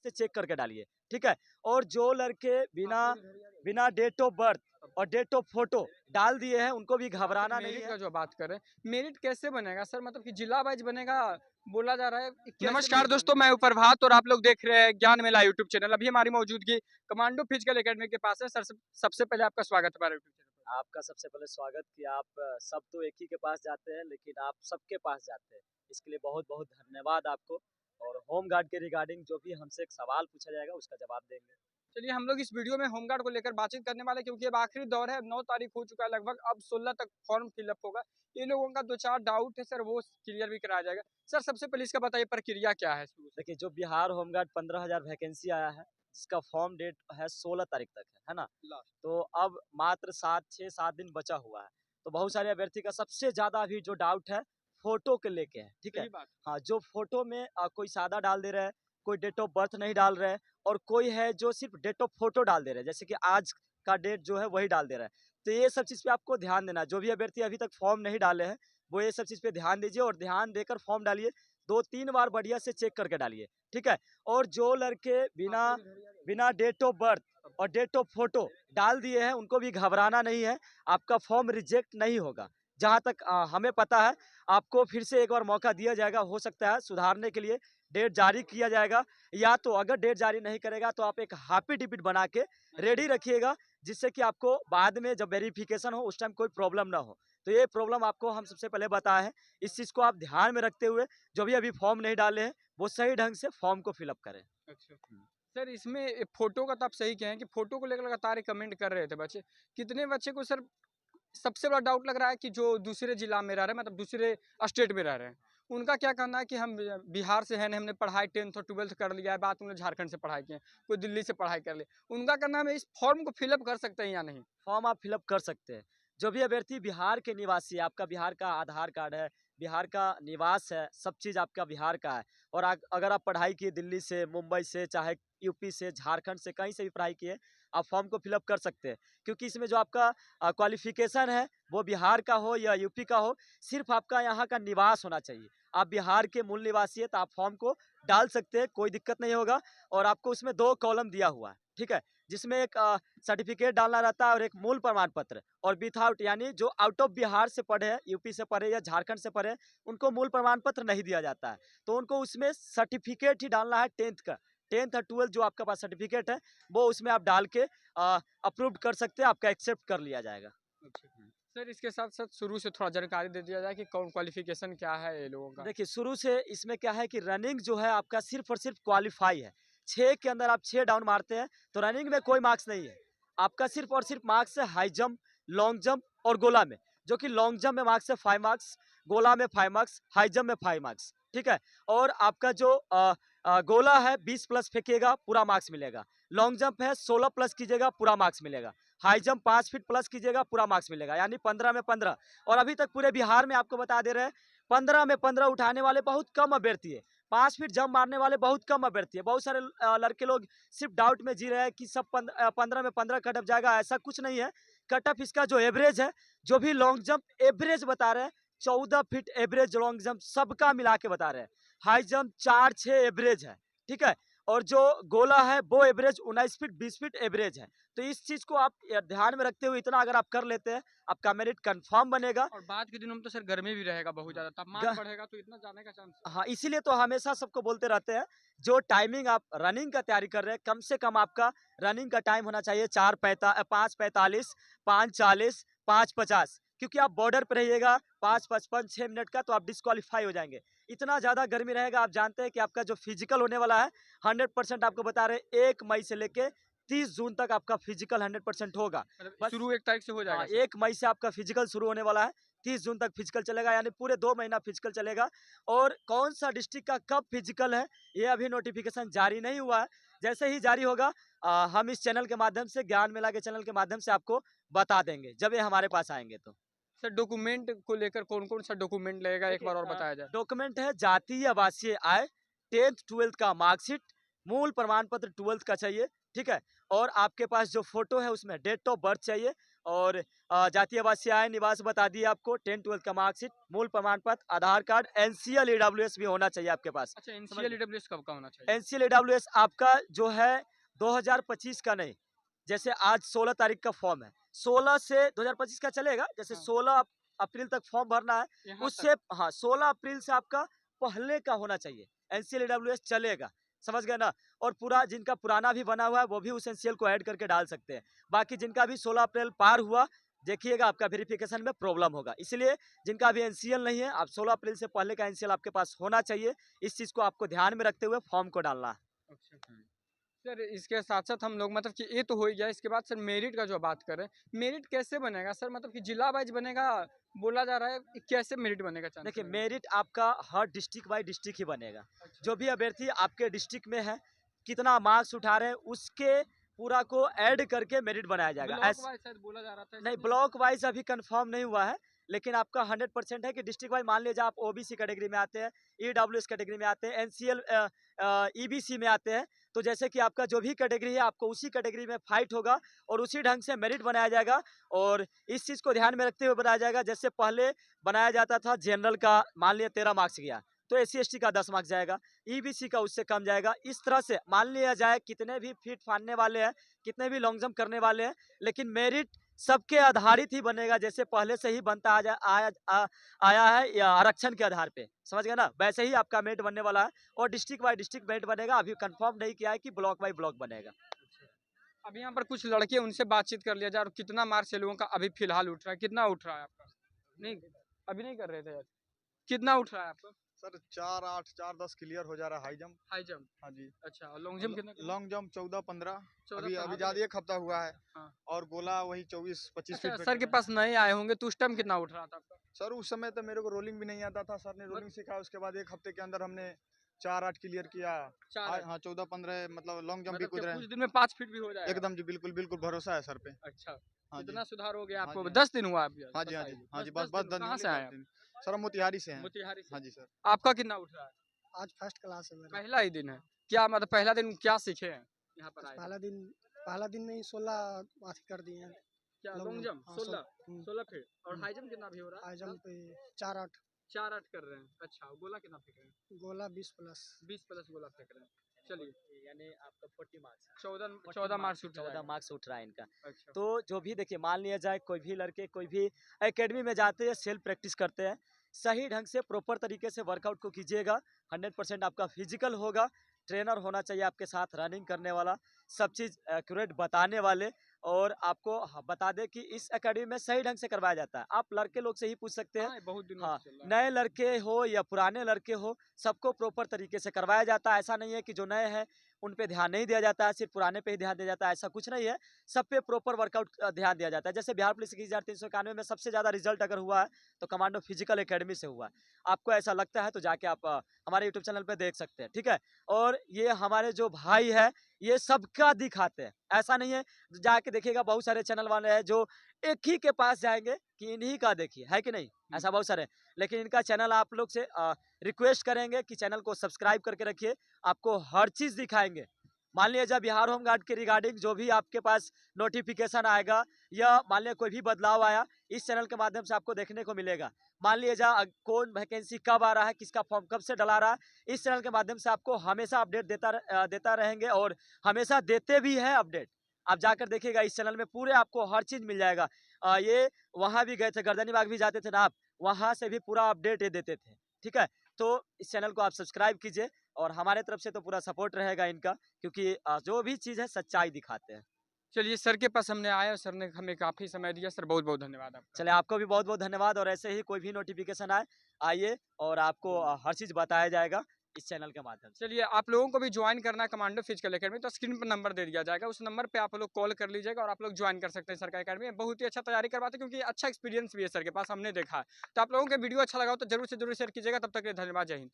से चेक करके डालिए, ठीक है। और जो लड़के बिना बिना डेट ऑफ बर्थ और डेट ऑफ फोटो डाल दिए हैं उनको भी घबराना नहीं मेरिट है। का जो बात कर रहे हैं, मेरिट कैसे बनेगा सर? मतलब कि जिला वाइज बनेगा बोला जा रहा है। नमस्कार मेरिट दोस्तों, मैं हूं प्रभात और आप लोग देख रहे हैं ज्ञान मेला यूट्यूब चैनल। अभी हमारी मौजूदगी कमांडो फिजिकल एकेडमी के पास है। सर सबसे पहले आपका स्वागत है हमारे यूट्यूब चैनल पर। आपका सबसे पहले स्वागत कि आप सब तो एक ही के पास जाते हैं लेकिन आप सबके पास जाते हैं। इसके लिए बहुत-बहुत धन्यवाद आपको। और होम गार्ड के रिगार्डिंग जो भी हमसे एक सवाल पूछा जाएगा उसका जवाब देंगे। चलिए हम लोग इस वीडियो में होमगार्ड को लेकर बातचीत करने वाले हैं, क्योंकि अब आखिरी दौर है। 9 तारीख हो चुका है लगभग, अब 16 तक फॉर्म फिलअप होगा। इन लोगों का 2-4 डाउट है सर, वो क्लियर भी कराया जाएगा। सर सबसे पहले इसका बताइए प्रक्रिया क्या है शुरू से? देखिए जो बिहार होम गार्ड 15,000 वैकेंसी आया है, जिसका फॉर्म डेट है 16 तारीख तक है ना? लास्ट। तो अब मात्र 6-7 दिन बचा हुआ है। तो बहुत सारे अभ्यर्थी का सबसे ज़्यादा अभी जो डाउट है, फ़ोटो को लेके है, ठीक है? सही बात। हाँ, जो फ़ोटो में कोई सादा डाल दे रहा है, कोई डेट ऑफ बर्थ नहीं डाल रहा है और कोई है जो सिर्फ़ डेट ऑफ फ़ोटो डाल दे रहा है, जैसे कि आज का डेट जो है वही डाल दे रहा है। तो ये सब चीज़ पे आपको ध्यान देना है, जो भी अभ्यर्थी अभी तक फॉर्म नहीं डाले हैं, वो ये सब चीज़ पे ध्यान दीजिए और ध्यान देकर फॉर्म डालिए। 2-3 बार बढ़िया से चेक करके डालिए, ठीक है? और जो लड़के बिना बिना डेट ऑफ बर्थ और डेट ऑफ फोटो डाल दिए हैं उनको भी घबराना नहीं है, आपका फॉर्म रिजेक्ट नहीं होगा। जहाँ तक हमें पता है आपको फिर से एक बार मौका दिया जाएगा, हो सकता है सुधारने के लिए डेट जारी किया जाएगा, या तो अगर डेट जारी नहीं करेगा तो आप एक हाफ़ी टिकट बना के रेडी रखिएगा, जिससे कि आपको बाद में जब वेरिफिकेशन हो उस टाइम कोई प्रॉब्लम ना हो। तो ये प्रॉब्लम आपको हम सबसे पहले बताए हैं, इस चीज़ को आप ध्यान में रखते हुए जो भी अभी फॉर्म नहीं डाले हैं, वो सही ढंग से फॉर्म को फिल अप करें। अच्छा। सर इसमें फ़ोटो का तो आप सही कहे हैं कि फ़ोटो को लेकर लगातार कमेंट कर रहे थे बच्चे। कितने बच्चे को सर सबसे बड़ा डाउट लग रहा है कि जो दूसरे जिला में रह रहे हैं, मतलब दूसरे स्टेट में रह रहे हैं, उनका क्या कहना है कि हम बिहार से हैं नहीं, हमने पढ़ाई 10th और 12th कर लिया है, बाद में झारखंड से पढ़ाई किए हैं, कोई दिल्ली से पढ़ाई कर ले, उनका कहना है इस फॉर्म को फिलअप कर सकते हैं या नहीं? फॉर्म आप फिल अप कर सकते हैं। जो भी अभ्यर्थी बिहार के निवासी है, आपका बिहार का आधार कार्ड है, बिहार का निवास है, सब चीज़ आपका बिहार का है और अगर आप पढ़ाई किए दिल्ली से, मुंबई से, चाहे यूपी से, झारखंड से, कहीं से भी पढ़ाई किए, आप फॉर्म को फिल अप कर सकते हैं। क्योंकि इसमें जो आपका क्वालिफ़िकेशन है, वो बिहार का हो या यूपी का हो, सिर्फ़ आपका यहाँ का निवास होना चाहिए। आप बिहार के मूल निवासी हैं, तो आप फॉर्म को डाल सकते हैं, कोई दिक्कत नहीं होगा और आपको उसमें 2 कॉलम दिया हुआ है, ठीक है? जिसमें एक सर्टिफिकेट डालना रहता है और एक मूल प्रमाण पत्र और विथआउट यानी जो आउट ऑफ बिहार से पढ़े हैं, यूपी से पढ़े या झारखंड से पढ़े, उनको मूल प्रमाण पत्र नहीं दिया जाता है। तो उनको उसमें सर्टिफिकेट ही डालना है 10th का। 10th और 12th जो आपके पास सर्टिफिकेट है, वो उसमें आप डाल के अप्रूव्ड कर सकते हैं, आपका एक्सेप्ट कर लिया जाएगा। अच्छा। सर इसके साथ-साथ शुरू से थोड़ा जानकारी दे दिया जाए कि कौन क्वालिफ़िकेशन क्या है ये लोगों का? देखिए, शुरू से इसमें क्या है कि रनिंग जो है आपका सिर्फ़ और सिर्फ़ क्वालीफाई है। 6 के अंदर आप 6 डाउन मारते हैं, तो रनिंग में कोई मार्क्स नहीं है। आपका सिर्फ़ और सिर्फ़ मार्क्स है हाई जंप, लॉन्ग जंप और गोला में, जो कि लॉन्ग जंप में मार्क्स है 5 मार्क्स, गोला में 5 मार्क्स, हाई जंप में 5 मार्क्स, ठीक है? और आपका जो गोला है 20 प्लस फेंकिएगा, पूरा मार्क्स मिलेगा। लॉन्ग जंप है 16 प्लस कीजिएगा, पूरा मार्क्स मिलेगा। हाई जंप 5 फीट प्लस कीजिएगा, पूरा मार्क्स मिलेगा, यानी 15 में 15 और अभी तक पूरे बिहार में आपको बता दे रहे हैं 15 में 15 उठाने वाले बहुत कम अभ्यर्थी है। 5 फीट जंप मारने वाले बहुत कम अभ्यर्थी है। बहुत सारे लड़के लोग सिर्फ डाउट में जी रहे हैं कि सब 15 में 15 कट ऑफ जाएगा, ऐसा कुछ नहीं है। कट ऑफ इसका जो एवरेज है, जो भी लॉन्ग जंप एवरेज बता रहे हैं, 14 फीट एवरेज लॉन्ग जंप सबका मिला के बता रहे हैं। हाई जंप 4-6 एवरेज है, ठीक है? और जो गोला है वो एवरेज 19 फीट 20 फीट एवरेज है। तो इस चीज़ को आप ध्यान में रखते हुए इतना अगर आप कर लेते हैं, आपका मेरिट कन्फर्म बनेगा। और बाद के दिनों में तो सर गर्मी भी रहेगा बहुत ज़्यादा, तापमान ग बढ़ेगा तो इतना जाने का चांस है। हाँ, इसीलिए तो हमेशा सबको बोलते रहते हैं, जो टाइमिंग आप रनिंग का तैयारी कर रहे हैं, कम से कम आपका रनिंग का टाइम होना चाहिए 5:45, 5:40, 5:50 क्योंकि आप बॉर्डर पे रहिएगा 5:55, 6 मिनट का तो आप डिस्क्वालीफाई हो जाएँगे। इतना ज़्यादा गर्मी रहेगा, आप जानते हैं कि आपका जो फिजिकल होने वाला है, 100% आपको बता रहे हैं 1 मई से लेके 30 जून तक आपका फिजिकल 100% होगा। मतलब बस शुरू 1 तारीख से हो हाँ, जाएगा सर? 1 मई से आपका फिजिकल शुरू होने वाला है, 30 जून तक फिजिकल चलेगा यानी पूरे 2 महीना फिजिकल चलेगा और कौन-सा डिस्ट्रिक्ट का कब फिजिकल है, ये अभी नोटिफ़िकेशन जारी नहीं हुआ है। जैसे ही जारी होगा हम इस चैनल के माध्यम से, ज्ञान मेला के चैनल के माध्यम से आपको बता देंगे, जब ये हमारे पास आएँगे तो। सर डॉक्यूमेंट को लेकर कौन-कौन सा डॉक्यूमेंट लगेगा, एक देखिए बार और बताया जाए? डॉक्यूमेंट है जातीय आवासीय आय, 10th 12th का मार्कशीट, मूल प्रमाण पत्र 12th का चाहिए, ठीक है? और आपके पास जो फ़ोटो है उसमें डेट ऑफ बर्थ चाहिए और जातीय आवासीय आय निवास बता दिए आपको, 10-12 का मार्कशीट, मूल प्रमाण पत्र, आधार कार्ड, एनसीएल ईडब्ल्यूएस भी होना चाहिए आपके पास। अच्छा, समझ एनसीएल गए? ईडब्ल्यूएस कब का होना चाहिए? एनसीएल ईडब्ल्यूएस आपका जो है 2025 का नहीं, जैसे आज 16 तारीख का फॉर्म है, 16 से 2025 का चलेगा, जैसे हाँ। 16 अप्रैल तक फॉर्म भरना है, यहाँ उससे तक। हाँ 16 अप्रैल से आपका पहले का होना चाहिए, एनसीएल ईडब्ल्यूएस चलेगा, समझ गए ना? और पूरा जिनका पुराना भी बना हुआ है वो भी उस एनसीएल को ऐड करके डाल सकते हैं। बाकी जिनका भी 16 अप्रैल पार हुआ, देखिएगा आपका वेरिफिकेशन में प्रॉब्लम होगा, इसलिए जिनका अभी एनसीएल नहीं है, आप 16 अप्रैल से पहले का एनसीएल आपके पास होना चाहिए। इस चीज़ को आपको ध्यान में रखते हुए फॉर्म को डालना है। अच्छा। सर इसके साथ-साथ हम लोग मतलब कि ये तो हो ही गया, इसके बाद सर मेरिट का जो बात कर रहे हैं, मेरिट कैसे बनेगा सर? मतलब कि जिला वाइज़ बनेगा, बोला जा रहा है कि कैसे मेरिट बनेगा चांसेस देखिए हैं? मेरिट आपका हर डिस्ट्रिक्ट बाय डिस्ट्रिक्ट ही बनेगा। अच्छा। जो भी अभ्यर्थी आपके डिस्ट्रिक्ट में है, कितना मार्क्स उठा रहे हैं, उसके पूरा को ऐड करके मेरिट बनाया जाएगा। ब्लॉक ऐस वाइज़ शायद बोला जा रहा था, ऐसा नहीं, नहीं है? ब्लॉक वाइज अभी कंफर्म नहीं हुआ है, लेकिन आपका 100% है कि डिस्ट्रिक्ट वाइज मान लीजिए आप ओबीसी कैटेगरी में आते हैं, ईडब्ल्यूएस कैटेगरी में आते हैं, एनसीएल ईबीसी में आते हैं, तो जैसे कि आपका जो भी कैटेगरी है आपको उसी कैटेगरी में फाइट होगा और उसी ढंग से मेरिट बनाया जाएगा। और इस चीज़ को ध्यान में रखते हुए बनाया जाएगा, जैसे पहले बनाया जाता था जनरल का मान लिया 13 मार्क्स गया, तो एससी एसटी का 10 मार्क्स जाएगा, ईबीसी का उससे कम जाएगा। इस तरह से मान लिया जाए कितने भी फीट फाड़ने वाले हैं, कितने भी लॉन्ग जंप करने वाले हैं, लेकिन मेरिट सबके आधारित ही बनेगा, जैसे पहले से ही बनता आया है या आरक्षण के आधार पे, समझ गए ना? वैसे ही आपका मेरिट बनने वाला है और डिस्ट्रिक्ट बाय डिस्ट्रिक्ट मेरिट बनेगा। अभी कंफर्म नहीं किया है कि ब्लॉक बाय ब्लॉक बनेगा। अब यहाँ पर कुछ लड़के उनसे बातचीत कर लिया जाए और कितना मार्क्स ये लोगों का अभी फिलहाल उठ रहा है? कितना उठ रहा है आपका? नहीं, अभी नहीं कर रहे थे यार। कितना उठ रहा है आपका? सर 4-8 4-10 क्लियर हो जा रहा है हाई जंप। High jump? हाँ जी। अच्छा, और लॉन्ग जंप कितना? Long jump 14-15। 14 अभी पर अभी हाथ ज्यादा में? एक हफ्ता हुआ है। हाँ। और गोला वही 24-25 अच्छा, फीट पे सर कर के रहे हैं। पास नए आए होंगे तो उस टाइम कितना उठ रहा था आपका? सर उस समय तो मेरे को रोलिंग भी नहीं आता था, सर ने रोलिंग सिखाया, उसके बाद एक हफ्ते के अंदर हमने 4-8 क्लियर किया। 4-8? हाँ 14-15 मतलब लॉन्ग जंप भी मतलब कूद कि रहे कुछ हैं। दिन में 5 फीट भी हो जाएगा? एकदम जी, बिल्कुल बिल्कुल भरोसा है सर पे। अच्छा, हाँ जी। कितना सुधार हो गया हाँ आपको? जी, हाँ 10 दिन हुआ अभी? हाँ जी, हाँ जी, बताइए। हाँ जी, बस बस बस 10 दिन। कहाँ से आए आप? सर हम मोतिहारी से हैं। मोतिहारी से? हाँ जी सर। आपका कितना उठ रहा है? आज फर्स्ट क्लास है मेरा। पहला ही दिन है। क्या मतलब पहला दिन क्या सीखे हैं यहाँ पर आए? पहला दिन में ही 16 अथी कर दिए हैं। क्या लॉन्ग लॉन्ग जंप? हाँ, 16? 16 16 फीट। और हम्म। हाई जंप कितना भी हो रहा है? हाई जंप पे 4-8, 4-8 कर रहे हैं। अच्छा, और गोला कितना फेंक रहे हैं? गोला 20+। 20 प्लस गोला फेंक रहे हैं। चलिए, यानी आपका 40 मार्क्स है। 14 मार्क्स उठ 14 जाएगा। मार्क्स उठ रहा है इनका। अच्छा। तो जो भी देखिए मान लिया जाए कोई भी लड़के कोई भी एकेडमी में जाते हैं, सेल्फ प्रैक्टिस करते हैं, सही ढंग से प्रॉपर तरीके से वर्कआउट को कीजिएगा, 100% आपका फिजिकल होगा, ट्रेनर होना चाहिए आपके साथ रनिंग करने वाला, सब चीज़ एक्यूरेट बताने वाले, और आपको बता दें कि इस एकेडमी में सही ढंग से करवाया जाता है। आप लड़के लोग से ही पूछ सकते हैं, हाँ, ये बहुत दिनों हाँ, से चल रहा है। नए लड़के हो या पुराने लड़के हो, सबको प्रॉपर तरीके से करवाया जाता है। ऐसा नहीं है कि जो नए हैं उन पे ध्यान नहीं दिया जाता है, सिर्फ पुराने पे ही ध्यान दिया जाता है, ऐसा कुछ नहीं है। सब पे प्रॉपर वर्कआउट ध्यान दिया जाता है। जैसे बिहार पुलिस की 1391 में सबसे ज़्यादा रिजल्ट अगर हुआ है तो कमांडो फिजिकल एकेडमी से हुआ है। आपको ऐसा लगता है तो जाके आप हमारे यूट्यूब चैनल पे देख सकते हैं, ठीक है? और ये हमारे जो भाई है ये सबका दिखाते हैं, ऐसा नहीं है। जाके देखिएगा बहुत सारे चैनल वाले हैं जो एक ही के पास जाएंगे कि इन्हीं का देखिए, है कि नहीं? ऐसा बहुत सारे हैं। लेकिन इनका चैनल आप लोग से रिक्वेस्ट करेंगे कि चैनल को सब्सक्राइब करके रखिए, आपको हर चीज़ दिखाएँगे। मान लीजिए जब बिहार होम गार्ड के रिगार्डिंग जो भी आपके पास नोटिफिकेशन आएगा या मान लिया कोई भी बदलाव आया, इस चैनल के माध्यम से आपको देखने को मिलेगा। मान लीजिए कौन वैकेंसी कब आ रहा है, किसका फॉर्म कब से डला रहा है, इस चैनल के माध्यम से आपको हमेशा अपडेट देता रहेंगे और हमेशा देते भी हैं अपडेट। आप जाकर देखिएगा इस चैनल में पूरे आपको हर चीज़ मिल जाएगा। ये वहाँ भी गए थे, गर्दनीबाग भी जाते थे ना आप, वहाँ से भी पूरा अपडेट ये देते थे, ठीक है? तो इस चैनल को आप सब्सक्राइब कीजिए और हमारे तरफ से तो पूरा सपोर्ट रहेगा इनका, क्योंकि जो भी चीज़ है सच्चाई दिखाते हैं। चलिए, सर के पास हमने आए और सर ने हमें काफ़ी समय दिया। सर बहुत-बहुत धन्यवाद आपका। चलिए आपको भी बहुत-बहुत धन्यवाद, और ऐसे ही कोई भी नोटिफिकेशन आए, आइए और आपको हर चीज़ बताया जाएगा इस चैनल के माध्यम से। चलिए, आप लोगों को भी ज्वाइन करना है कमांडो फिजिकल एकेडमी, तो स्क्रीन पर नंबर दे दिया जाएगा। उस नंबर पे आप लोग कॉल कर लीजिएगा और आप लोग ज्वाइन कर सकते हैं सर का एकेडमी में। बहुत ही अच्छा तैयारी करवाते हैं, क्योंकि अच्छा एक्सपीरियंस भी है सर के पास, हमने देखा है। तो आप लोगों को वीडियो अच्छा लगा हो तो जरूर से जरूर शेयर कीजिएगा। तब तक के लिए धन्यवाद। जय हिंद।